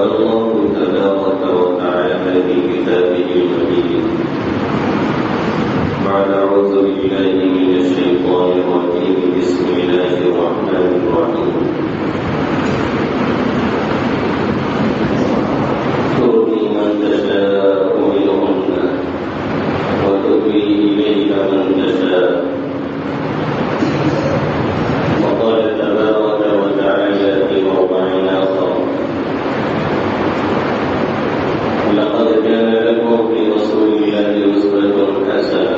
قال الله تبارك وتعالى في كتابه المجيد بعد أعوذ بالله من الشيطان الرجيم بسم الله الرحمن الرحيم تؤتي من تشاء منهن وتؤوي إليك من تشاء وقال تبارك وتعالى في موضع آخر لقد كان لكم في رسول الله أسوة حسنة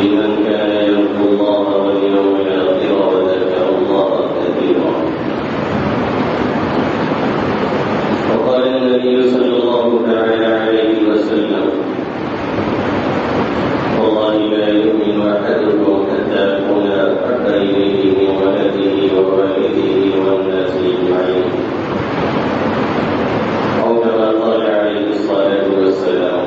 لمن كان يرجو الله واليوم الآخر وذكر الله كثيرا. وقال النبي صلى الله تعالى عليه وسلم والله لا يؤمن أحدكم حتى أكون أحب إليه من ولده ووالده والناس أجمعين أو كما قال عليه الصلاة والسلام.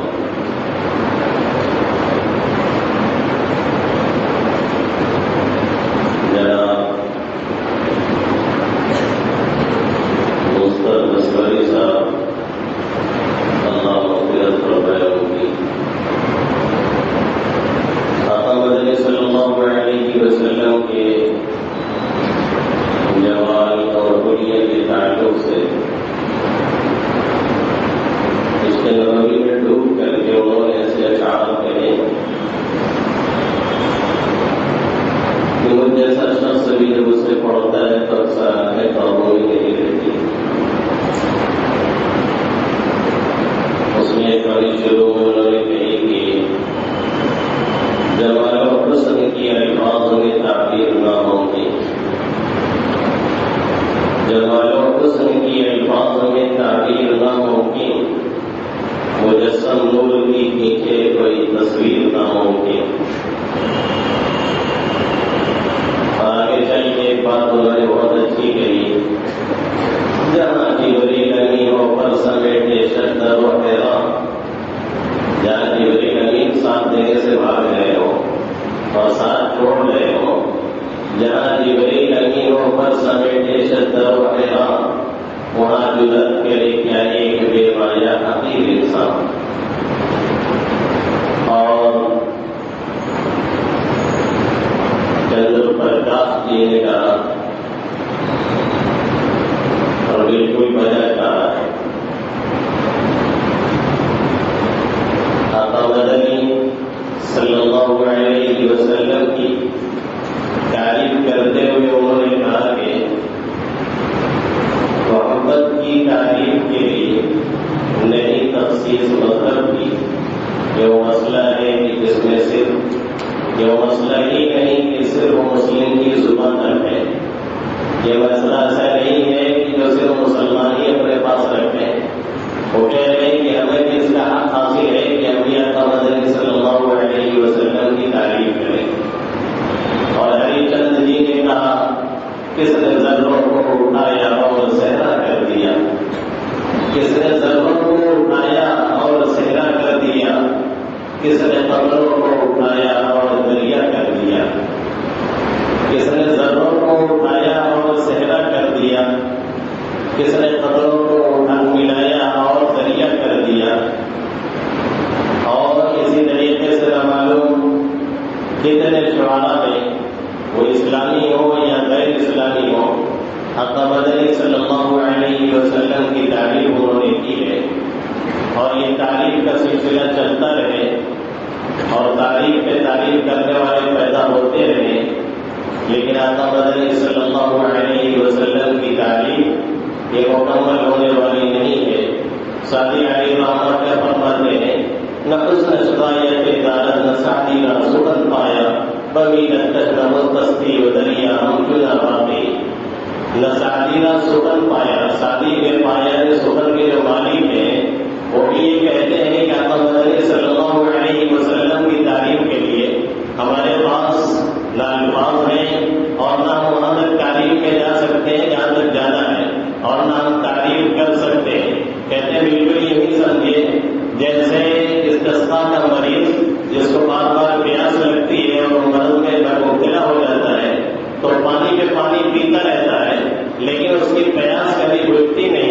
تو پانی پہ پانی پیتا رہتا ہے لیکن اس کی پیاس کبھی بجھتی نہیں.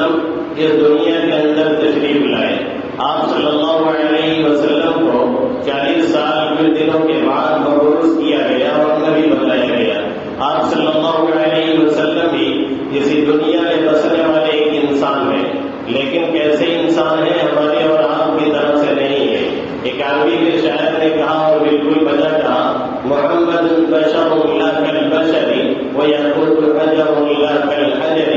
وسلم اس دنیا کے اندر تشریف لائے. آپ صلی اللہ علیہ وسلم کو 40 سال کے دنوں کے بعد مبعوث کیا گیا اور نبی بتایا گیا. آپ صلی اللہ علیہ وسلم بھی اسی دنیا میں بسنے والے ایک انسان ہیں، لیکن کیسے انسان ہیں؟ ہمارے اور آپ کی طرف سے نہیں ہے. ایک عربی کے شاعر نے کہا اور بالکل بجا کہا، محمد بشر لا کالبشر ویقود حجر لا کالحجر،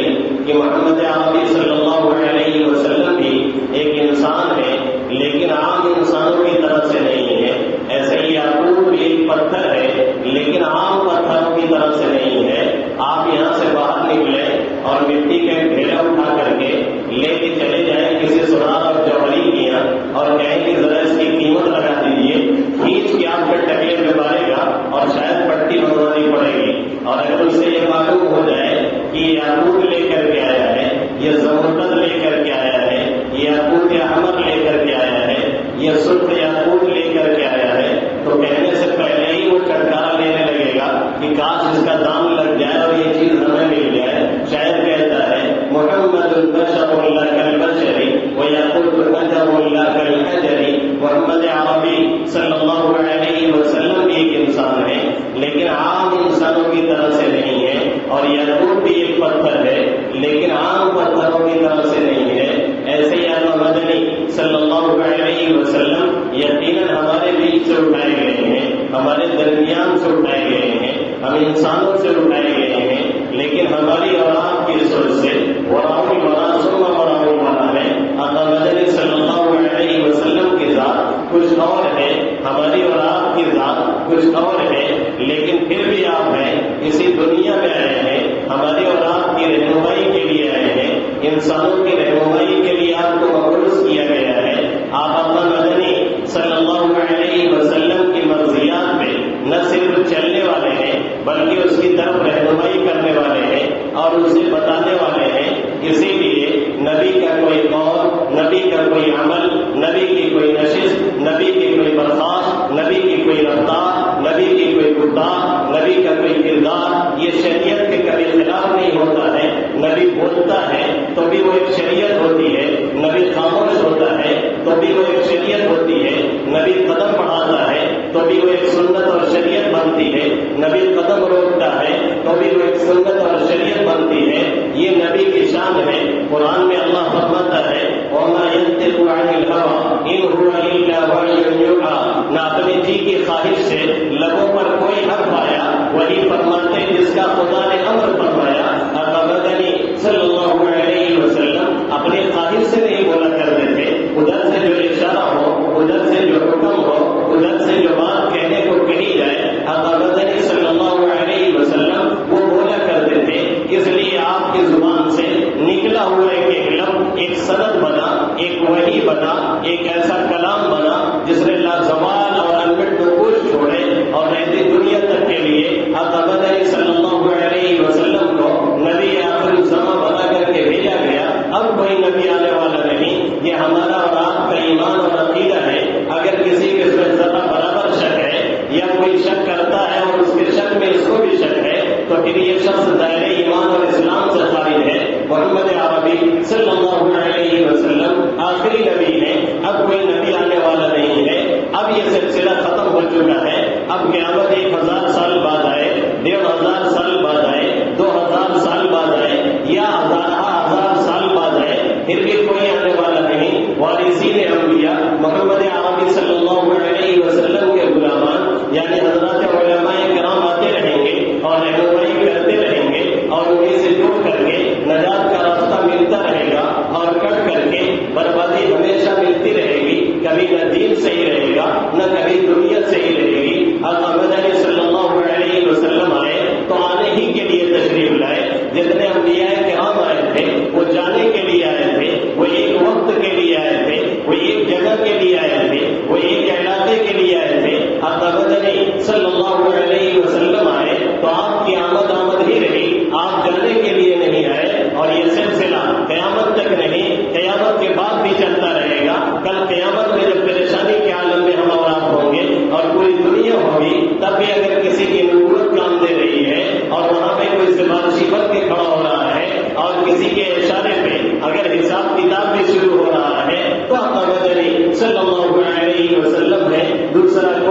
کہ محمد عربی صلی اللہ علیہ وسلم بھی ایک انسان ہے لیکن عام انسانوں کی طرف سے نہیں ہے. ایسے ہی یعقوب بھی ایک پتھر ہے لیکن عام پتھروں کی طرف سے نہیں ہے. آپ یہاں سے باہر نکلے اور مٹی کا ڈھیلا اٹھا کر کے لے کے چلے جائیں کسی سراغ اور جوہری کی اور کہیں کہ ذرا اس کی قیمت لگا دیجیے، کھینچ کے آپ کے ٹکلے میں مارے گا اور شاید پٹی بنوانی پڑے گی. اور اگر اس سے یہ معلوم ہو جائے کہ یہ یعقوب لے کر کے آیا ہے، یہ زمرد لے کر کے آیا ہے، یہ یاقوت احمر لے کر کے آیا ہے، یہ سرخ یاقوت لے کر کے آیا ہے، تو کہنے سے پہلے ہی وہ چٹکارا لینے لگے گا کہ کاش اس کا دام لگ جائے اور یہ چیز ہمیں مل جائے. شاید کہتا ہے محمد البشر لا کالبشر ویقود حجر لا کالحجر. محمد عربی صلی اللہ علیہ وسلم بھی ایک انسان ہے لیکن عام انسانوں کی طرح سے نہیں ہے، اور یعقوب بھی ایک پتھر ہے لیکن عام پتھروں کی طرح سے نہیں ہے. ایسے ہی مدنی صلی اللہ علیہ وسلم یقیناً ہمارے بیچ سے اٹھائے گئے ہیں، ہمارے درمیان سے اٹھائے گئے ہیں، ہم انسانوں سے اٹھائے گئے ہیں، لیکن ہماری اور آپ کی سوچ سے وراؤ مراسم وراؤ والا ہے. آقا مدنی صلی اللہ علیہ وسلم کی ذات کچھ اور ہے، ہماری اور آپ کی ذات کچھ اور ہے، لیکن پھر بھی آپ ہیں، اسی دنیا میں آئے ہیں، ہماری اور آپ کی رہنمائی کے لیے آئے ہیں، انسانوں کی رہنمائی کے لیے آپ کو مبعوث کیا گیا ہے. آپ آقا مدنی صلی اللہ علیہ وسلم کی مرضیات پہ نہ صرف چلنے والے ہیں بلکہ اس کی طرف رہنمائی کرنے والے ہیں اور اسے بتانے والے ہیں. اسی لیے نبی کا کوئی قول، نبی کا کوئی عمل، نبی کی کوئی نشست، نبی کی کوئی برخاست، نبی کی کوئی رفتار، نبی کی کوئی گفتار، نبی کا کوئی کردار یہ شریعت کے کبھی خلاف نہیں ہوتا ہے. نبی بولتا ہے تو بھی وہ ایک شریعت ہوتی ہے، نبی خاموش ہوتا ہے تو بھی وہ ایک شریعت ہوتی ہے، نبی قدم بڑھاتا ہے تو بھی وہ ایک سنت اور شریعت بنتی ہے، نبی قدم روکتا ہے تو بھی وہ ایک سنت اور شریعت بنتی ہے. یہ نبی کی شان ہے. قرآن میں اللہ فرماتا ہے وَمَا يَنطِقُ عَنِ الْهَوَىٰ إِنْ هُوَ إِلَّا وَحْيٌ يُوحَىٰ. نہ اپنی جی کی خواہش سے لبوں پر کوئی حرف آیا، وہی فرماتے جس کا خدا نے امر فرمایا. آقا مدنی صلی اللہ علیہ وسلم اپنی خواہش سے نہیں بولا کرتے تھے، ادھر سے جو اشارہ ہو، ادھر سے جو حکم ہو، ادھر سے جو بات کہنے کو کہی جائے، آقا مدنی صلی اللہ علیہ وسلم وہ بولا کرتے تھے. اس لیے آپ کی زبان سے نکلا ہوا ایک علم ایک سند بنا، ایک وحی بنا، ایک ایسا کلام بنا جس نے لازوال اور انمٹ نقوش چھوڑے اور رہتی دنیا تک کے لیے آقا مدنی صلی اللہ علیہ وسلم کو نبی آخر الزماں بنا کر کے بھیجا گیا. اب کوئی نبی آنے والا نہیں. یہ ہمارا اور آپ کا ایمان اور عقیدہ ہے. اگر کسی کے اس میں ذرا برابر شک ہے یا کوئی شک کرتا ہے اور اس کے شک میں اس کو بھی شک ہے تو پھر یہ شخص دائرے ایمان اور اسلام سے خارج ہے. محمد عربی صلی اللہ علیہ وسلم آخری نبی ہے. اب کوئی نبی آنے والا نہیں ہے. اب یہ سلسلہ ختم ہو چکا ہے. اب قیامت 1000 سال بعد آئے، 1500 سال بعد آئے، 2000 سال بعد آئے یا ہزار سال بعد آئے، پھر بھی کوئی آنے والا نہیں. وارثین انبیاء محمد عربی صلی اللہ علیہ وسلم کے غلامان یعنی حضرات علماء کرام آتے رہیں گے اور رہنمائی کرتے رہیں گے اور انہیں سے جڑ کر کے نجات کا راستہ ملتا رہے گا اور کٹ کر کے بربادی ہمیشہ ملتی رہے گی. کبھی نہ دین صحیح رہے گا نہ کبھی دنیا صحیح رہے گی. آقا مدنی صلی اللہ علیہ وسلم آئے تو آنے ہی کے لیے تشریف لائے. جتنے انبیاء کرام آئے تھے وہ جانے کے لیے آئے تھے، وہ ایک وقت کے لیے آئے تھے، وہ ایک جگہ کے لیے آئے تھے، وہ ایک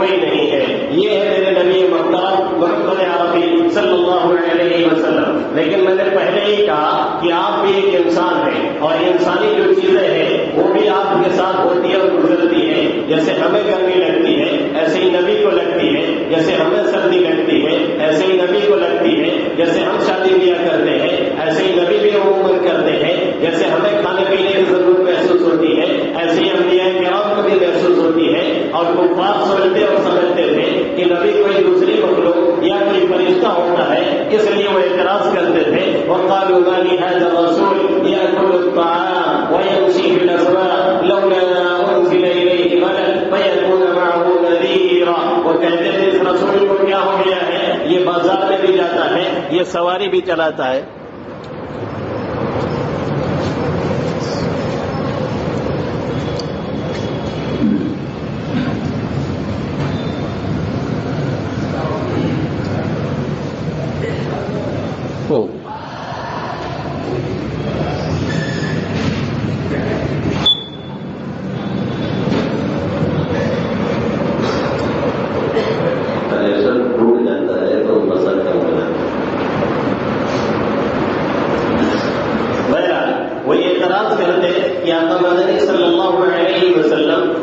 کوئی نہیں ہے. یہ ہے میرے نبی محترم محمد عربی صلی اللہ علیہ وسلم. لیکن میں نے پہلے ہی کہا کہ آپ بھی ایک انسان ہیں اور انسانی جو چیزیں ہیں وہ بھی آپ کے ساتھ ہوتی ہے اور گزرتی ہے. جیسے ہمیں گرمی لگتی ہے ایسے ہی نبی کو لگتی ہے. جیسے ہمیں سردی لگتی ہے ایسے ہی نبی کو لگتی ہے. جیسے ہم شادی بیاہ کرتے ہیں ایسے ہی نبی بھی عموماً کرتے ہیں. جیسے ہمیں کھانے پینے کی ضرورت محسوس ہوتی ہے ایسے ہی انبیاء کرام کو بھی محسوس ہوتی ہے. اور کفار سوچتے اور سمجھتے تھے کہ نبی کوئی دوسری مخلوق یا کوئی فرشتہ ہوتا ہے اس لیے وہ اعتراض کرتے تھے. وقالوا ما لهذا الرسول يأكل الطعام ويمشي في الأسواق لولا أنزل إليه ملك فيكون معه نذيرا. وہ کہتے تھے اس رسول کو کیا ہو گیا ہے یہ بازار میں بھی جاتا ہے یہ سواری بھی چلاتا ہے.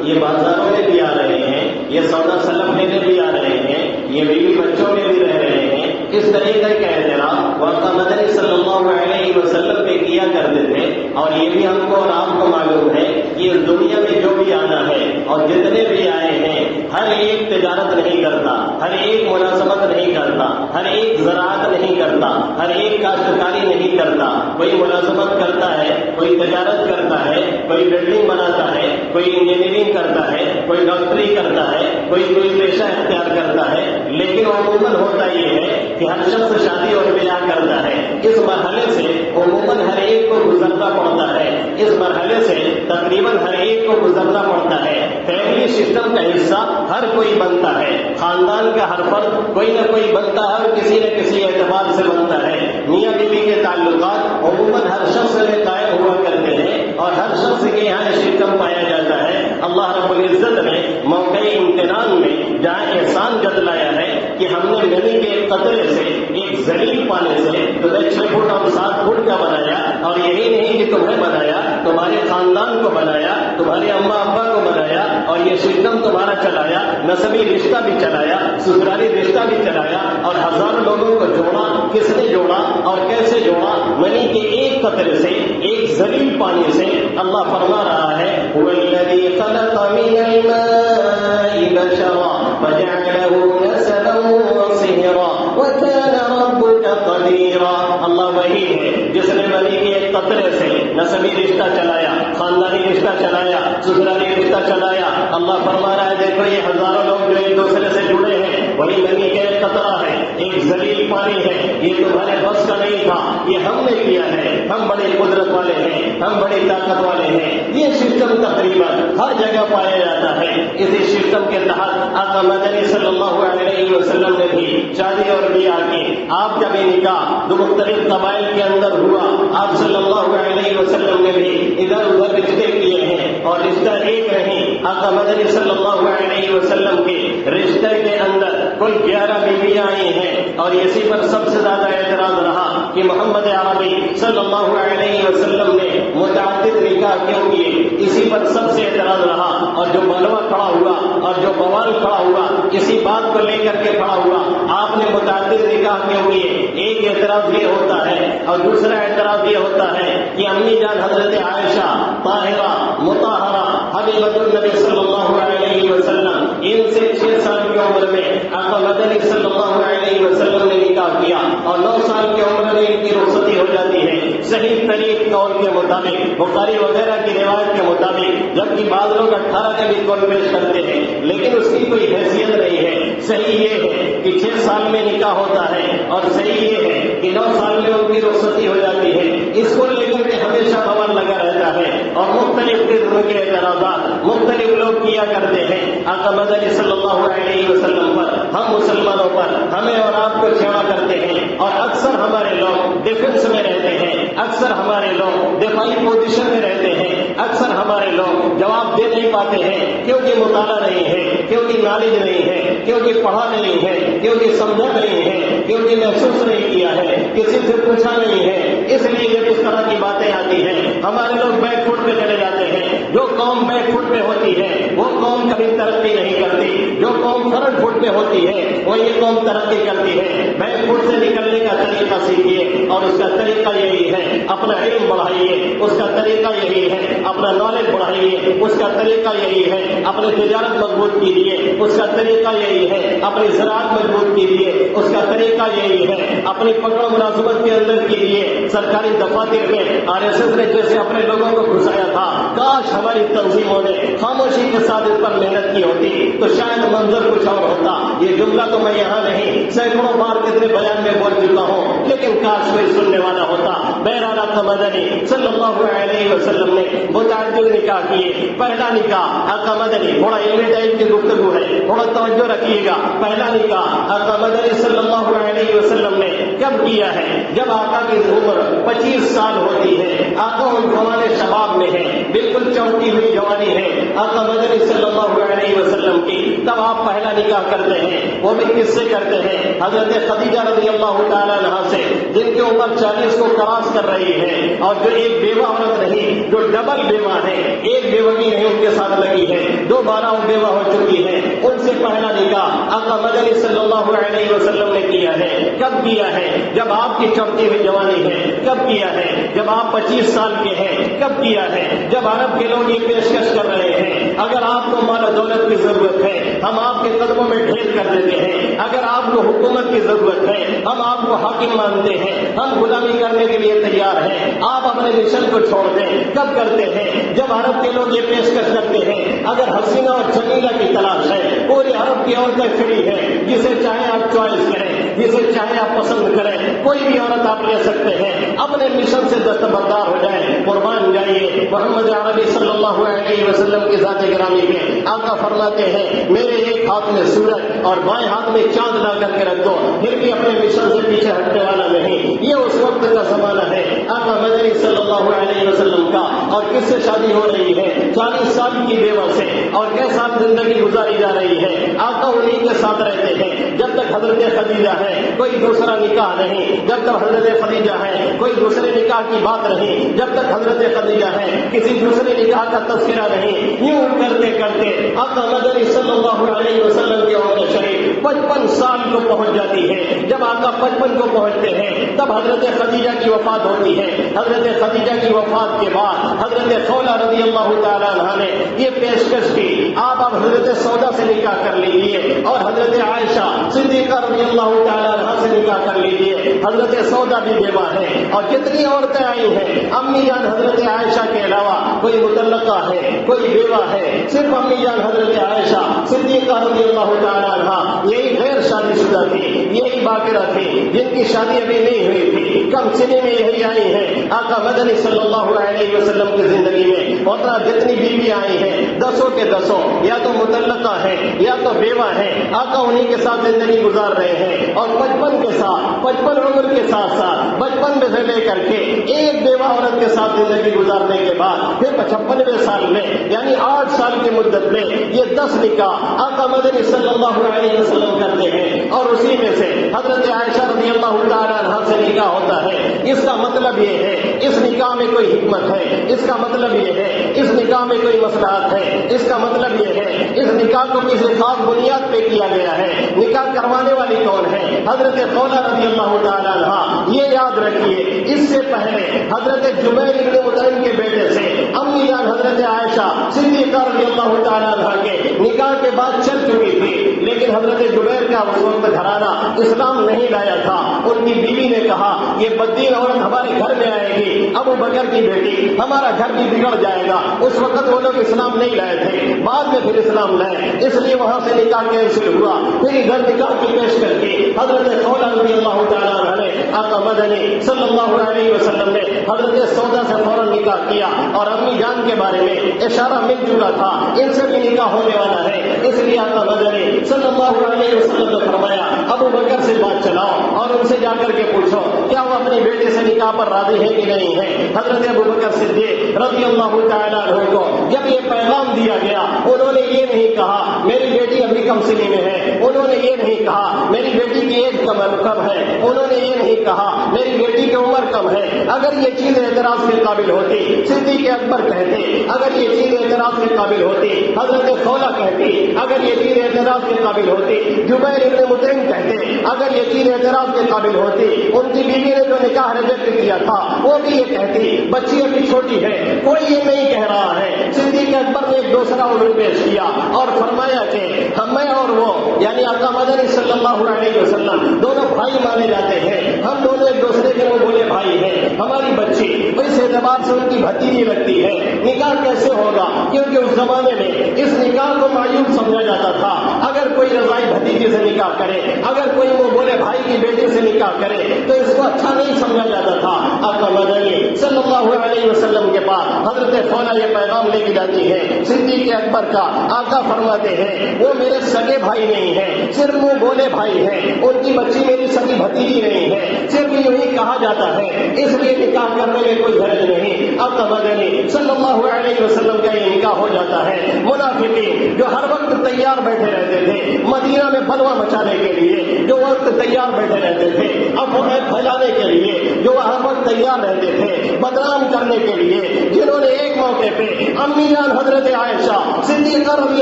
یہ بازاروں میں بھی آ رہے ہیں یہ سودا سلم لینے بھی آ رہے ہیں یہ بیوی بچوں میں بھی رہ رہے ہیں. اس طریقے کا احترام وقت مدنی صلی اللہ علیہ وسلم پہ کیا کرتے تھے. اور یہ بھی ہم کو اور آپ کو معلوم ہے کہ اس دنیا میں جو بھی آنا ہے اور جتنے بھی آئے ہیں ہر ایک تجارت نہیں کرتا ہر ایک ملازمت نہیں کرتا ہر ایک زراعت نہیں کرتا ہر ایک کاشتکاری نہیں کرتا. کوئی ملازمت کرتا ہے کوئی تجارت کرتا ہے کوئی بلڈنگ بناتا ہے کوئی انجینئرنگ کرتا ہے کوئی ڈاکٹری کرتا ہے کوئی پیشہ اختیار کرتا ہے. لیکن عموماً ہوتا یہ ہے کہ ہر شخص شادی اور بیاہ کرتا ہے. اس مرحلے سے عموماً ہر ایک کو گزرنا پڑتا ہے. اس مرحلے سے تقریباً ہر ایک کو گزرنا پڑتا ہے. فیملی سسٹم کا حصہ ہر کوئی بنتا ہے. خاندان کا ہر فرد کوئی نہ کوئی بنتا ہے اور کسی نہ کسی اعتبار سے بنتا ہے. میاں بیوی کے تعلقات عموماً ہر شخص میں قائم ہوا کرتے ہیں اور ہر شخص کے یہاں سسٹم پایا جاتا ہے. اللہ رب العزت نے موقع امتحان میں جہاں احسان جتلایا ہے کہ ہم نے نبی کے ایک قطرے سے ایک ذلیل پانے سے تمہیں 6 فٹ اور 7 فٹ کا بنایا. اور یہی نہیں کہ تمہیں بنایا تمہارے خاندان کو بنایا تمہارے اماں ابا کو بنایا اور یہ سسٹم تمہارا چلایا. نسبی رشتہ بھی چلایا سسرالی رشتہ بھی چلایا اور ہزاروں لوگوں کو جوڑا. کس نے جوڑا اور کیسے جوڑا؟ منی کے ایک قطرے سے ایک ذلیل پانی سے. اللہ فرما رہا ہے وَالَّذِي خَلَقَ مِنَ الْمَاءِ بَشَرًا فَجَعَلَهُ نَسَبًا وَصِهْرًا وَكَانَ رَبُّكَ قَدِيرًا. اللہ وہی ہے جس نے منی کے ایک قطرے سے نسبی رشتہ چلایا خاندانی رشتہ چلایا سسرالی رشتہ چلایا. اللہ فرما رہا ہے دیکھو یہ ہزاروں لوگ جو ایک دوسرے سے جڑے ہیں وہی منی کا ایک قطرہ ہے ایک ذلیل پانی ہے. یہ تمہارے بس کا نہیں تھا یہ ہم نے کیا ہے. ہم بڑی قدرت والے ہیں ہم بڑی طاقت والے ہیں. یہ سسٹم تقریباً ہر جگہ پایا جاتا ہے. اسی سسٹم کے تحت آقا مدنی صلی اللہ علیہ وسلم نے بھی شادی اور بیاہ کی. آپ کا بھی نکاح دو مختلف قبائل کے اندر ہوا. آپ صلی اللہ علیہ وسلم نے بھی ادھر ادھر رشتے کیے ہیں اور رشتہ ایک نہیں. آقا مدنی صلی اللہ علیہ وسلم کے رشتے کے اندر کل 11 بیویاں آئی ہیں. اور اسی پر سب سے زیادہ اعتراض رہا کہ محمد عربی صلی اللہ علیہ وسلم نے متعدد نکاح کیوں کیے. اسی پر سب سے اعتراض رہا اور جو بلوا کھڑا ہوا اور جو بوال کھڑا ہوا اسی بات کو لے کر کے کھڑا ہوا. آپ نے متعدد نکاح کیوں کیے؟ ایک اعتراض یہ ہوتا ہے اور دوسرا اعتراض یہ ہوتا ہے کہ امی جان حضرت عائشہ طاہرہ مطہرہ حبیبۃ النبی صلی اللہ علیہ وسلم ان سے 6 سال کی عمر میں آقا مدنی صلی اللہ علیہ وسلم نے نکاح کیا اور 9 سال کی عمر میں ان کی رخصتی ہو جاتی ہے. صحیح طریق قول کے مطابق بخاری وغیرہ کی روایت کے مطابق جبکہ بعض لوگ 18 کا بھی قول پیش کرتے ہیں لیکن اس کی کوئی حیثیت نہیں ہے. صحیح یہ ہے کہ 6 سال میں نکاح ہوتا ہے اور صحیح یہ ہے کہ 9 سال میں ان کی رخصتی ہو جاتی ہے. اس کو لے کر کے ہمیشہ بوال لگا رہتا ہے اور مختلف قسم کے اعتراضات مختلف لوگ کیا کرتے ہیں آقا مدنی صلی اللہ علیہ وسلم پر. ہم مسلمانوں پر ہمیں اور آپ کو چھیڑا کرتے ہیں اور اکثر ہمارے لوگ ڈیفنس میں رہتے ہیں اکثر ہمارے لوگ دفاعی پوزیشن میں رہتے ہیں اکثر ہمارے لوگ جواب دے نہیں پاتے ہیں کیونکہ مطالعہ نہیں ہے کیونکہ نالج نہیں ہے، کیونکہ پڑھا نہیں ہے، کیونکہ سمجھا نہیں ہے، کیونکہ محسوس نہیں کیا ہے، کسی سے پوچھا نہیں ہے، اس لیے جب اس طرح کی باتیں آتی ہیں ہمارے لوگ بیک فٹ پہ چلے جاتے ہیں۔ جو قوم بیک فٹ پہ ہوتی ہے وہ قوم کبھی ترقی نہیں کرتی، جو قوم فرنٹ فٹ پہ ہوتی ہے وہ یہ قوم ترقی کرتی ہے۔ بیک فٹ سے نکلنے کا طریقہ سیکھیے، اور اس کا طریقہ یہی ہے اپنا علم بڑھائیے، اس کا طریقہ یہی ہے اپنا نالج بڑھائیے، اس کا طریقہ یہی ہے اپنی تجارت مضبوط کیجیے، اس کا طریقہ یہی ہے اپنی زراعت مضبوط کیجیے، اس کا طریقہ یہی ہے اپنی پکڑ ملازمت کے اندر کیجیے۔ سرکاری دفاتر میں RSS نے جیسے اپنے لوگوں کو گھسایا تھا، کاش ہماری تنظیموں نے خاموشی کے ساتھ اس پر محنت کی ہوتی تو شاید منظر کچھ اور ہوتا۔ یہ جملہ تو میں یہاں نہیں سینکڑوں بار کتنے بیان میں بول چکا ہوں، لیکن کاش کوئی سننے والا ہوتا۔ بہرحال آقا مدنی صلی اللہ علیہ وسلم نے متعدد نکاح کیے۔ پہلا نکاح آقا مدنی، تھوڑا علم ٹائپ کی گفتگو ہے، تھوڑا توجہ رکھیے گا۔ پہلا نکاح آقا مدنی صلی اللہ علیہ وسلم نے کب کیا ہے؟ جب آقا کی عمر 25 سال ہوتی ہے، آقا ان زمانے شباب میں ہے، بالکل چڑھتی ہوئی جوانی ہے آقا مدنی صلی اللہ علیہ وسلم کی، تب آپ پہلا نکاح کرتے ہیں۔ وہ بھی کس سے کرتے ہیں؟ حضرت خدیجہ رضی اللہ تعالیٰ عنہا سے، جن کی عمر 40 کو کراس کر رہی ہے، اور جو ایک بیوہ عورت نہیں، جو ڈبل بیوہ ہے، ایک بیوگی نہیں ان کے ساتھ لگی ہے، 2 بارہ بیوہ ہو چکی ہے، ان سے پہلا نکاح آقا مدنی صلی اللہ علیہ وسلم نے کیا ہے۔ کب کیا ہے؟ جب آپ کی چڑھتی ہوئی جوانی ہے۔ کب کیا ہے؟ جب آپ 25 سال کے ہیں۔ کب کیا ہے؟ جب عرب کے لوگ یہ پیشکش کر رہے ہیں اگر آپ کو مال و دولت کی ضرورت ہے ہم آپ کے قدموں میں ڈھیر کر دیتے ہیں، اگر آپ کو حکومت کی ضرورت ہے ہم آپ کو حاکم مانتے ہیں، ہم غلامی کرنے کے لیے تیار ہیں، آپ اپنے مشن کو چھوڑ دیں۔ کب کرتے ہیں؟ جب عرب کے لوگ یہ پیشکش کرتے ہیں اگر حسینہ اور جمیلہ کی تلاش ہے، پورے عرب کی عورتیں فری ہیں، جسے چاہے آپ چوائس کریں، جسے چاہے آپ پسند کریں، کوئی بھی عورت آپ لے سکتے ہیں، اپنے مشن سے دستبردار ہو جائیں، قربان جائیے۔ محمد عربی صلی اللہ علیہ وسلم کی ذات گرامی میں آقا فرماتے ہیں میرے ایک ہاتھ میں سورج اور بائیں ہاتھ میں چاند لا کر کے رکھ دو، پھر بھی اپنے مشن سے پیچھے ہٹنے والا نہیں۔ یہ اس وقت کا زمانہ ہے آقا مدنی صلی اللہ علیہ وسلم کا۔ اور کس سے شادی ہو رہی ہے؟ 40 سال کی بیوہ سے۔ اور کئی سال زندگی گزاری جا رہی ہے، آقا انہیں کے ساتھ رہتے ہیں جب تک حضرت خدیجہ ہے، کوئی دوسرا نکاح نہیں، جب تک حضرت خدیجہ ہے کوئی دوسرے نکاح کی بات نہیں، جب تک حضرت خدیجہ ہے کسی دوسرے نکاح کا تذکرہ نہیں۔ یوں کرتے کرتے آقا مدنی صلی اللہ علیہ وسلم کی عمر شریف 55 سال کو پہنچ جاتی ہے۔ جب آقا 55 کو پہنچتے ہیں تب حضرت خدیجہ کی وفات ہوتی ہے۔ حضرت خدیجہ کی وفات کے بعد حضرت خولہ رضی اللہ تعالیٰ عنہ نے یہ پیشکش کی آپ اب حضرت سودا سے نکاح کر لیجیے، اور حضرت عائشہ صدیقہ رضی اللہ تعالیٰ عنہ سے نکاح کر لیجیے۔ حضرت سودا بھی بیوہ ہے، اور جتنی عورتیں آئی ہیں امی جان حضرت عائشہ کے علاوہ کوئی مطلقہ ہے، کوئی بیوہ ہے، صرف امی جان حضرت عائشہ صدیقہ رضی اللہ تعالیٰ عنہ یہی غیر شادی شدہ تھی، یہی باقرہ تھی، جن کی شادی ابھی نہیں ہوئی تھی، کم سنی میں یہی آئی ہیں آقا مدنی صلی اللہ علیہ وسلم کی زندگی میں۔ محترم جتنی بیوی آئی ہیں 10 کے 10 یا تو مطلقہ ہے یا تو بیوہ ہے، آقا انہیں کے ساتھ زندگی گزار رہے ہیں۔ اور 55 کے ساتھ 55 عمر کے ساتھ ساتھ 55 میں سے لے کر کے ایک بیوہ عورت کے ساتھ زندگی گزارنے کے بعد پھر 55ویں سال میں یعنی 8 سال کی مدت میں یہ 10 نکاح آقا مدنی صلی اللہ علیہ وسلم کرتے ہیں، اور اسی میں سے حضرت عائشہ رضی اللہ تعالیٰ عنہ سے نکاح ہوتا ہے۔ اس کا مطلب یہ ہے اس نکاح میں کوئی حکمت ہے، اس کا مطلب یہ ہے اس نکاح میں کوئی مصلحت ہے، اس کا مطلب یہ ہے اس نکاح کو کسی خاص بنیاد پہ کیا گیا ہے۔ نکاح کروانے والی کون ہے؟ حضرت خولہ رضی اللہ تعالیٰ عنہ۔ یہ یاد رکھیے اس سے پہلے حضرت جبیر بن مطعم کے بیٹے سے امی جان حضرت عائشہ صدیقہ رضی اللہ تعالیٰ عنہ کے نکاح کے بعد چل چکی تھی، لیکن حضرت جبیر کا اس وقت گھرانہ اسلام نہیں لایا تھا۔ ان کی بیوی نے کہا یہ بدین عورت ہمارے گھر میں آئے گی، ابو بکر کی بیٹی، ہمارا گھر بھی بگڑ جائے گا۔ اس وقت وہ لوگ اسلام نہیں لائے تھے، بعد میں پھر اسلام لائے، اس لیے وہاں سے نکاح کینسل ہوا۔ پھر ادھر نکاح کی پیش کر کے حضرت خولہ رضی اللہ تعالیٰ عنہ نے آقا مدنی صلی اللہ علیہ وسلم نے حضرت سودا سے فوراً نکاح کیا، اور امی جان کے بارے میں اشارہ مل چکا تھا ان سے بھی نکاح ہونے والا ہے، اس لیے آقا مدنی صلی اللہ علیہ وسلم نے فرمایا ابو بکر سے بات چلاؤ اور ان سے جا کر کے پوچھو کیا وہ اپنی بیٹی سے نکاح پر راضی ہے کہ نہیں ہے. حضرت ابو بکر صدیق رضی اللہ تعالیٰ عنہ کو جب یہ پیغام دیا گیا انہوں نے یہ نہیں کہا میری بیٹی ابھی کم سنی میں ہے, انہوں نے یہ نہیں کہا میری بیٹی کی ایج کم ہے, انہوں نے یہ نہیں کہا میری بیٹی کی عمر کم ہے. اگر یہ چیز اعتراض کے قابل ہوتی صدیق اکبر کہتے, اگر یہ چیز اعتراض کے قابل ہوتی حضرت خولہ کہتی, اگر یہ چیز اعتراض کے قابل ہوتی جبیر ابن مطعم کہتے, اگر یہ چیز اعتراض کے قابل ہوتی ان کی بیوی نے جو نکاح ریجیکٹ کیا تھا وہ بھی یہ کہتی, بچی ابھی چھوٹی ہے. کوئی یہ نہیں کہہ رہا ہے. صدیق اکبر نے ایک دوسرا عمر پیش کیا اور فرمایا کہ میں اور وہ یعنی آقا مدنی صلی اللہ علیہ وسلم دونوں بھائی مانے جاتے ہیں, ہم دونوں ایک دوسرے کے وہ بولے بھائی ہیں. ہماری بچی اس اعتبار سے ان کی بھتیجی لگتی ہے. نکاح کیسے ہوگا کیونکہ اس زمانے میں اس نکاح کو معیوب سمجھا جاتا تھا. اگر کوئی رضائی بھتیجی سے نکاح کرے, اگر کوئی وہ بولے بھائی کی بیٹی سے نکاح کرے تو اس کو اچھا نہیں سمجھا جاتا تھا. آقا مدنی صلی اللہ علیہ وسلم کے پاس حضرت خولہ یہ پیغام لے کے جاتی ہے صدیق اکبر کا. آقا فرماتے ہیں وہ میرے سگے بھائی نہیں ہیں, صرف وہ بولے بھائی ہیں, ان کی بچی میری سگی بھتیجی نہیں ہے, صرف یوں ہی کہا جاتا ہے, اس لیے نکاح کرنے میں کوئی حرج نہیں. آقا مدنی صلی اللہ علیہ وسلم کا یہ نکاح ہو جاتا ہے. منافقین جو ہر وقت تیار بیٹھے رہتے تھے مدینہ میں بلوا مچانے کے لیے, جو وقت تیار بیٹھے رہتے تھے افواہیں پھیلانے کے لیے, جو ہر وقت تیار رہتے تھے بدنام کرنے کے لیے, جنہوں نے ایک موقع پہ امی جان حضرت عائشہ صدیقہ رضی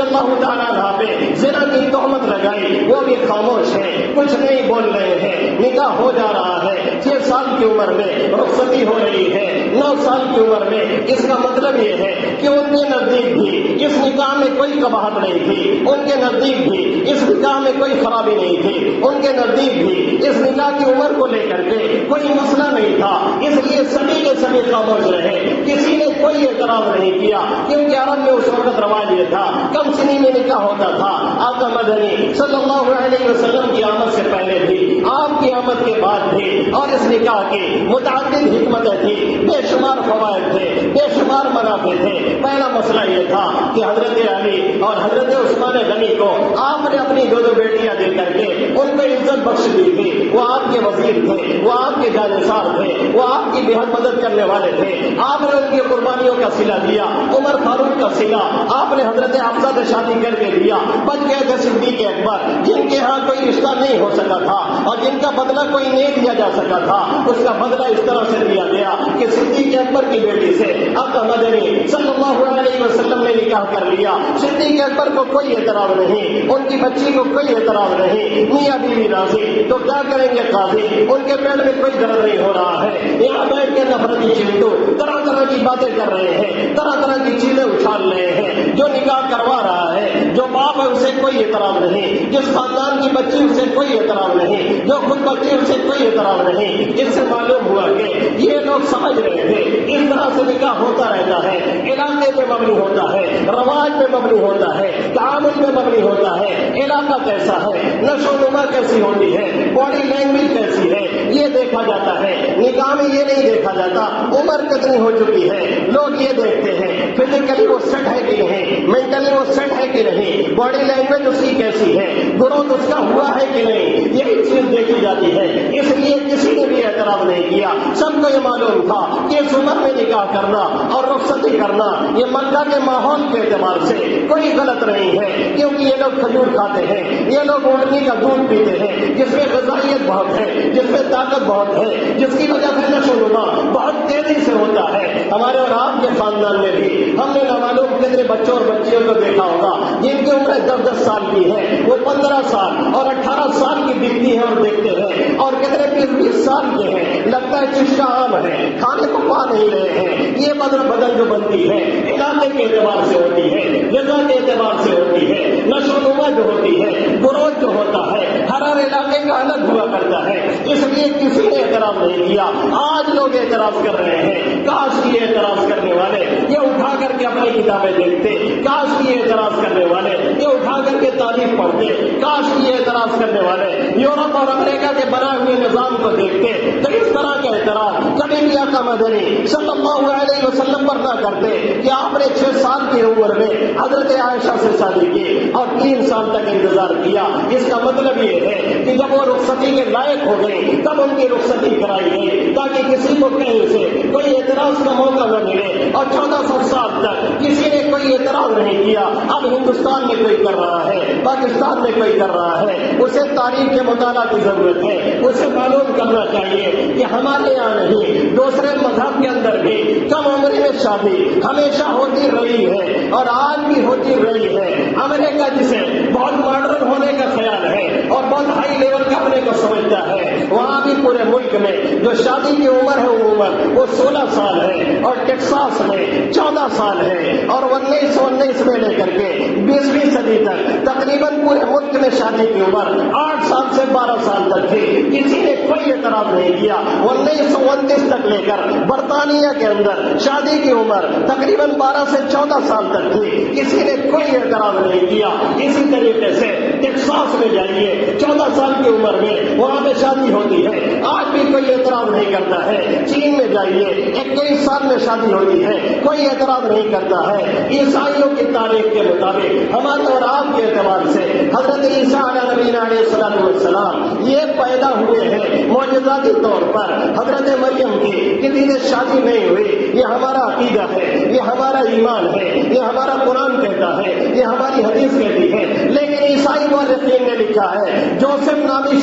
اللہ تعالیٰ عنہا پہ زنا کی تہمت لگائی, وہ بھی خاموش ہیں, کچھ نہیں بول رہے ہیں. نکاح ہو جا رہا ہے, 6 سال کی عمر میں رخصتی ہو رہی ہے, 9 سال کی عمر میں. اس کا مطلب یہ ہے کہ ان کے نزدیک بھی اس نکاح میں کوئی قباحت نہیں تھی, ان کے نزدیک بھی اس نکاح میں کوئی خرابی نہیں تھی, ان کے نزدیک بھی اس نکاح کی عمر کو لے کر کے کوئی مسئلہ نہیں تھا. اس لیے سبھی کے سبھی خاموش رہے, کسی نے کوئی اعتراض نہیں کیا, کیونکہ عرب میں اس وقت رواج یہ تھا کم سنی میں نکاح ہوتا تھا. آقا مدنی صلی اللہ علیہ وسلم کی آمد سے پہلے بھی, آپ کی آمد کے بعد بھی, اور اس نکاح کی متعدد حکمتیں تھی, بے شمار فوائد تھے, بے شمار منافع تھے. پہلا مسئلہ یہ تھا کہ حضرت علی اور حضرت عثمان غنی کو آپ نے اپنی 2 بیٹیاں دے کر کے ان کو عزت بخش دی تھی. وہ آپ کے وزیر تھے, وہ آپ کے جانشار تھے, وہ آپ کی بہت مدد کرنے والے تھے. آپ نے ان کی قربانیوں کا صلہ دیا. عمر فاروق کا صلہ آپ نے حضرت حفصہ سے شادی کر کے دیا. بچ گئے تھے صدیق اکبر جن کے ہاں کوئی رشتہ نہیں ہو سکا تھا اور جن کا بدلہ کوئی نہیں دیا جا سکا تھا. اس کا بدلہ اس طرح سے دیا گیا کہ صدیق اکبر کی بیٹی سے آقا مدنی صلی اللہ علیہ وسلم نے نکاح کر لیا. صدیق اکبر کو کوئی اعتراض نہیں, ان کی بچی کو کوئی اعتراض نہیں. میاں بیوی راضی تو کیا کریں گے قاضی, ان کے پیٹ میں کوئی درد نہیں ہو رہا ہے. یہاں بیٹھ کے نفرتی چنٹو طرح طرح کی باتیں کر رہے ہیں, طرح طرح کی چیزیں اچھال رہے ہیں. جو نکاح کروا رہا ہے, جو باپ ہے اسے کوئی اعتراض نہیں, جس خاندان کی بچی اسے کوئی اعتراض نہیں, جو خود بچی اسے کوئی اعتراض نہیں. اس سے معلوم ہوا کہ یہ لوگ سمجھ رہے تھے اس طرح سے نکاح ہوتا رہتا ہے, علاقے پہ مبنی ہوتا ہے, رواج پہ مبنی ہوتا ہے, تعامل پہ مبنی ہوتا ہے. علاقہ کیسا ہے, نشو و نما کیسی ہوتی ہے, باڈی لینگویج کیسی ہے, یہ دیکھا جاتا ہے. نکاح میں یہ نہیں دیکھا جاتا عمر کتنی ہو چکی ہے, لوگ یہ دیکھتے ہیں فزیکلی وہ سیٹ ہے کہ نہیں, مینٹلی وہ سیٹ ہے کہ نہیں, باڈی لینگویج اس کی کیسی ہے, گروتھ اس کا ہوا ہے کہ نہیں, یہی چیز دیکھی جاتی ہے. اس لیے کسی نے بھی اعتراض نہیں کیا. سب کو یہ معلوم تھا کہ اس عمر میں نکاح کرنا اور رخصتی کرنا یہ مکہ کے ماحول کے اعتبار سے کوئی غلط نہیں ہے, کیونکہ یہ لوگ کھجور کھاتے ہیں, یہ لوگ اونٹنی کا دودھ پیتے ہیں جس میں غذائیت بہت ہے, جس میں طاقت بہت ہے, جس کی وجہ سے نشو و نما بہت تیزی سے ہوتا ہے. ہمارے اور آپ کے خاندان میں بھی ہم نے نامعلوم کتنے بچوں اور بچیوں کو دیکھا ہوگا جن کی عمر 10-10 سال کی ہے, وہ 15 سال اور 18 سال کی دکھتی ہے اور دیکھتے ہیں, اور کتنے 20 سال کے ہیں, لگتا ہے چشکا عام ہے, کھانے کو پا نہیں رہے ہیں. یہ بدن جو بنتی ہے علاقے کے اعتبار سے ہوتی ہے, جگہ کے اعتبار سے ہوتی ہے, نشو و نما جو ہوتی ہے, گروتھ جو ہوتا ہے, ہر علاقے کا الگ ہوا کرتا ہے. اس لیے کسی نے اعتراض نہیں کیا. آج لوگ اعتراض کر رہے ہیں, کاش یہ اعتراض کرنے والے یہ اٹھا کر کے اپنی کتابیں دیکھتے, کاش یہ اعتراض کرنے والے یہ اٹھا کر کے تاریخ پڑھتے، کاش یہ اعتراض کرنے والے یورپ اور امریکہ کے بنائے ہوئے نظام کو دیکھتے تو اس طرح کا اعتراض کبھی بھی آقا مدنی صلی اللہ علیہ وسلم پر نہ کرتے کہ آپ نے 6 سال کی عمر میں حضرت عائشہ سے شادی کی اور 3 سال تک انتظار کیا۔ اس کا مطلب یہ ہے کہ جب وہ رخصتی کے لائق ہو گئی تب ان کی رخصتی کرائی گئی تاکہ کسی کو کہیں سے کوئی اعتراض کا موقع نہ ملے، اور 1400 سال تک کسی نے کوئی اعتراض نہیں کیا۔ اب ہندوستان میں کوئی کر رہا ہے، پاکستان میں کوئی کر رہا ہے، اسے تاریخ کے مطالعہ کی ضرورت ہے، اسے معلوم کرنا چاہیے کہ ہمارے یہاں نہیں دوسرے مذہب کے اندر بھی کم عمری میں شادی ہمیشہ ہوتی رہی ہے اور آج بھی ہوتی رہی ہے۔ امریکہ جسے بہت ماڈرن ہونے کا خیال ہے اور بہت ہائی لیول کا اپنے کو سمجھتا ہے، وہاں بھی پورے ملک میں جو شادی کی عمر ہے عموماً وہ 16 سال ہے، اور ٹیکساس میں 14 سال ہے، اور 1919 میں لے کر کے 20ویں صدی تک تقریباً پورے ملک میں شادی کی عمر 8 سال سے 12 سال تک تھی۔ کسی نے کوئی اعتراض نہیں کیا۔ 1929 تک لے کر برطانیہ کے اندر شادی کی عمر تقریباً 12 سے 14 سال تک تھی، کسی نے کوئی اعتراض نہیں کیا۔ اسی طریقے سے ٹیکساس میں جائیے، 14 سال کی عمر میں وہاں پہ شادی ہوتی ہے، آج بھی کوئی اعتراض نہیں کرتا ہے۔ چین میں جائیے، 21 سال میں شادی ہوتی ہے، کوئی اعتراض نہیں کرتا ہے۔ عیسائیوں کی تاریخ کے مطابق ہمارے اور آپ کے اعتبار سے حضرت عیسیٰ علیہ نبینا علیہ السلام یہ پیدا ہوئے ہیں معجزاتی طور پر۔ حضرت مریم کی کسی سے شادی نہیں ہوئی، یہ ہمارا عقیدہ ہے، یہ ہمارا ایمان ہے، یہ ہمارا قرآن کہتا ہے، یہ ہماری حدیث کہتی ہے۔ لیکن عیسائی مورخین نے لکھا ہے جوسف نامی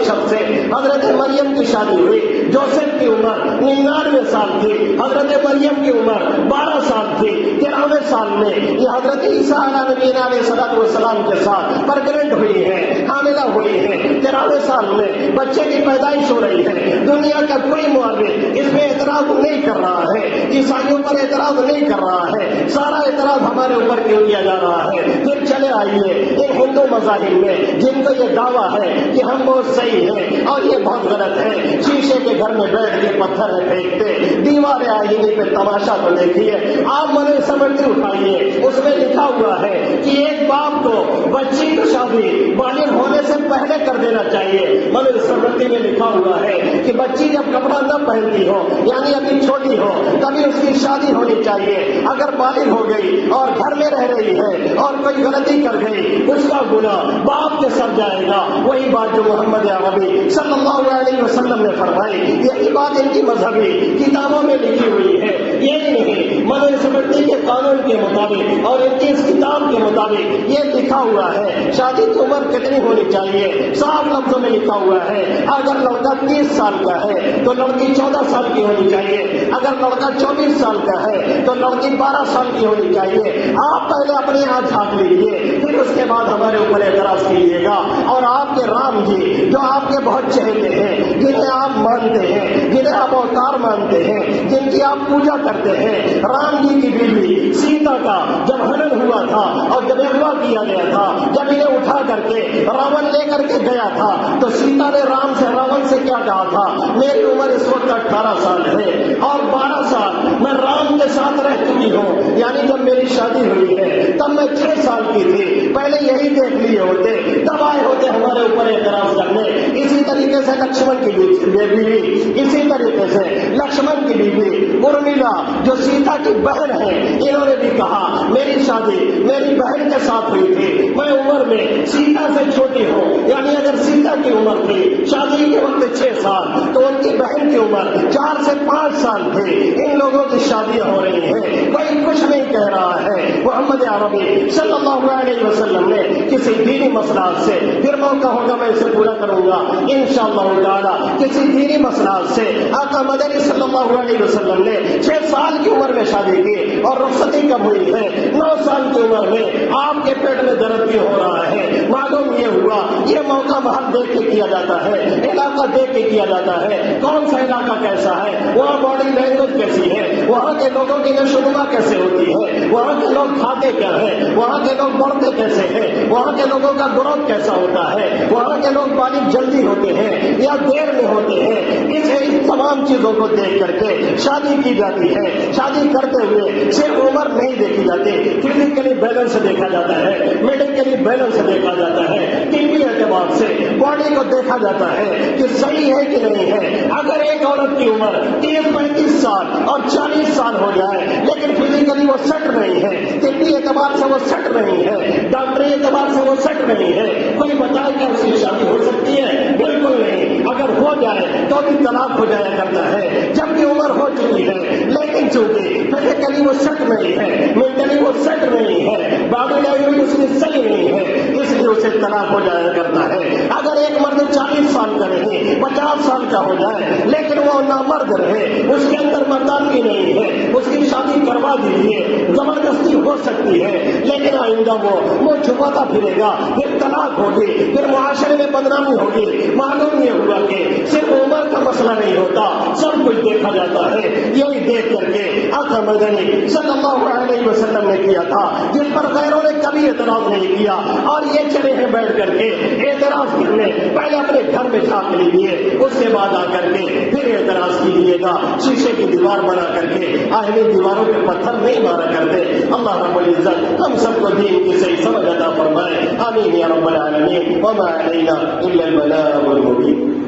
شخص سے حضرت مریم کی شادی ہوئی۔ جوسف کی عمر 99 سال تھی، حضرت مریم کی عمر 12 سال تھی۔ 93 سال میں یہ حضرت عیسیٰ علیہ نبینا علیہ السلام کے ساتھ پرگنٹ ہوئی ہے، حاملہ ہوئی ہے۔ 93 سال میں بچے کی پیدائش ہو رہی ہے۔ دنیا کا کوئی مورخ اس میں اعتراض نہیں کر رہا ہے، عیسائیوں پر اعتراض نہیں کر رہا ہے، سارا اعتراض ہمارے اوپر کیوں کیا جا رہا ہے؟ پھر چلے آئیے ان ہندو مذاہب میں جن کو یہ دعویٰ ہے کہ ہم بہت صحیح ہیں اور یہ بہت غلط ہے، شیشے کے گھر میں بیٹھ کے پتھر پھینکتے، دیواریں آئینے پہ تماشا تو دیکھیے، آپ منع سمجھتی اٹھائیے، اس میں لکھا ہوا ہے کہ ایک باپ کو بچی کی شادی بالغ ہونے سے پہلے کر دینا چاہیے۔ منع سمجھتی میں لکھا ہوا ہے کہ بچی جب کپڑا نہ پہنتی ہو یعنی ابھی چھوٹی ہو تبھی اس کی شادی ہونی چاہیے۔ اگر بالغ ہو گئی اور گھر میں رہ رہی ہے اور کوئی غلطی کر گئی اس کا گناہ باپ کے سر جائے گا۔ وہی بات جو محمد عربی صلی اللہ علیہ وسلم نے فرمائی، یہی بات ان کی مذہبی کتابوں میں لکھی ہوئی ہے۔ یہ نہیں منع سمجھتی کے قانون کے مطابق اور ان کی اس کتاب کے مطابق یہ لکھا ہوا ہے شادی کی عمر کتنی ہونی چاہیے، صاف لفظوں میں لکھا ہوا ہے۔ اگر لڑکا 30 سال کا ہے تو لڑکی 14 سال کی ہونی چاہیے، اگر لڑکا 24 سال کا ہے تو لڑکی 12 سال کی ہونی چاہیے۔ آپ پہلے اپنے یہاں جھانک لیجیے، پھر اس کے بعد ہمارے اوپر اعتراض کیجیے گا۔ اور آپ کے رام جی جو آپ کے بہت چہتے ہیں، جنہیں آپ مانتے ہیں، جنہیں آپ اوتار مانتے ہیں، جن کی آپ پوجا کرتے ہیں، رام جی کی بیوی سیتا کا جب ہنن ہوا تھا اور جب اغوا کیا گیا تھا، جب انہیں اٹھا کر کے راون لے کر کے گیا تھا تو سیتا نے راون سے کیا کہا تھا؟ میری عمر اس وقت 18 سال ہے اور 12 سال میں رام کے ساتھ رہ چکی ہوں، یعنی جب میری شادی ہوئی ہے تب میں 6 سال کی تھی، پہلے یہی دیکھ لیے ہوتے تب آئے ہوتے ہمارے اوپر اعتراض کرنے۔ اسی طریقے سے لکشمن کی بیوی، اسی طریقے سے لکشمن کی بیوی ارمیلا جو سیتا کی بہن ہے، انہوں نے بھی کہا میری شادی میری بہن کے ساتھ ہوئی تھی، میں عمر میں سیتا سے چھوٹی ہوں، یعنی اگر سیتا کی عمر تھی شادی کے وقت 6 سال تو ان کی بہن کی عمر 4 سے 5 سال تھی۔ ان لوگوں کی شادیاں ہو رہی ہیں، کوئی کچھ نہیں کہہ رہا ہے۔ محمد عربی صلی اللہ علیہ وسلم نے کسی دینی مسئلہ سے، پھر موقع ہوگا میں اسے پورا کروں گا انشاءاللہ تعالی، کسی دینی مسئلہ سے آقا مدنی صلی اللہ علیہ وسلم نے 6 سال کی عمر میں شادی کی اور رخصتی کب ہوئی ہے؟ 9 سال کی عمر میں۔ آپ کے پیٹ میں درد کیوں ہو رہا ہے؟ معلوم یہ ہوا یہ موقع محل دیکھ کے کیا جاتا ہے، علاقہ دیکھ کے کیا جاتا ہے، کون سا علاقہ کیسا ہے، وہاں باڈی لینگویج کیسی ہے، وہاں کے لوگوں کی نشوونما کیسے ہوتی ہے، وہاں کے لوگ کھاتے کیا ہے، وہاں کے لوگ بڑھتے کیسے ہیں، وہاں کے لوگوں کا گروتھ کیسا ہوتا ہے، وہاں کے لوگ بالغ جلدی ہوتے ہیں یا دیر میں ہوتے ہیں۔ اس تمام چیزوں کو دیکھ کر کے شادی کی جاتی ہے۔ شادی کرتے ہوئے صرف عمر عمر نہیں دیکھی جاتی، فزیکلی بیلنس دیکھا جاتا ہے، میڈیکلی بیلنس دیکھا جاتا ہے، طبی اعتبار سے باڈی کو دیکھا جاتا ہے کہ صحیح ہے کہ نہیں ہے۔ اگر ایک عورت کی عمر 30-35 سال اور 40 سال ہو جائے لیکن فزیکلی وہ سیٹ نہیں ہے، طبی اعتبار سے وہ سیٹ نہیں ہے، ڈاکٹری اعتبار سے وہ سیٹ نہیں ہے، کوئی بتائے کہ اس کی شادی ہو سکتی ہے؟ بالکل نہیں۔ اگر ہو جائے تو بھی طلاق ہو جایا کرتا ہے جبکہ عمر ہو چکی ہے، لیکن چونکہ فزیکلی وہ سیٹ نہیں ہے، مینٹلی وہ سیٹ نہیں ہے، باڈی لینگویج اس کی صحیح نہیں ہے، اس لیے اسے طلاق ہو جایا کرتا ہے۔ اگر ایک مرد 40 سال کا رہے، 50 سال کا ہو جائے لیکن وہ نامرد رہے، اس کے اندر مردانگی نہیں ہے، اس کی شادی کروا دیجیے، زبردستی ہو سکتی ہے لیکن آئندہ وہ منہ چھپاتا پھرے گا، پھر طلاق ہوگی، پھر معاشرے میں بدنامی ہوگی۔ معلوم یہ ہوا کہ صرف عمر کا مسئلہ نہیں ہوتا، سب کچھ دیکھا جاتا ہے۔ یہی دیکھ کر کے آقا مدنی صلی اللہ علیہ وسلم نے کیا تھا، جس پر غیروں نے کبھی اعتراض نہیں کیا، اور یہ چلے ہیں بیٹھ کر کے اعتراض کرنے، پہلے اپنے گھر میں جھانک لیجیے، اس کے بعد آ کر کے پھر اعتراض کیجیے گا۔ شیشے کی دیوار بنا کر کے آئینی دیواروں کے پتھر نہیں مارا کرتے۔ اللہ رب العزت ہم سب کو دین کی صحیح سمجھ عطا فرمائے، آمین یا رب العالمین۔ وما علینا الا البلاغ المبین۔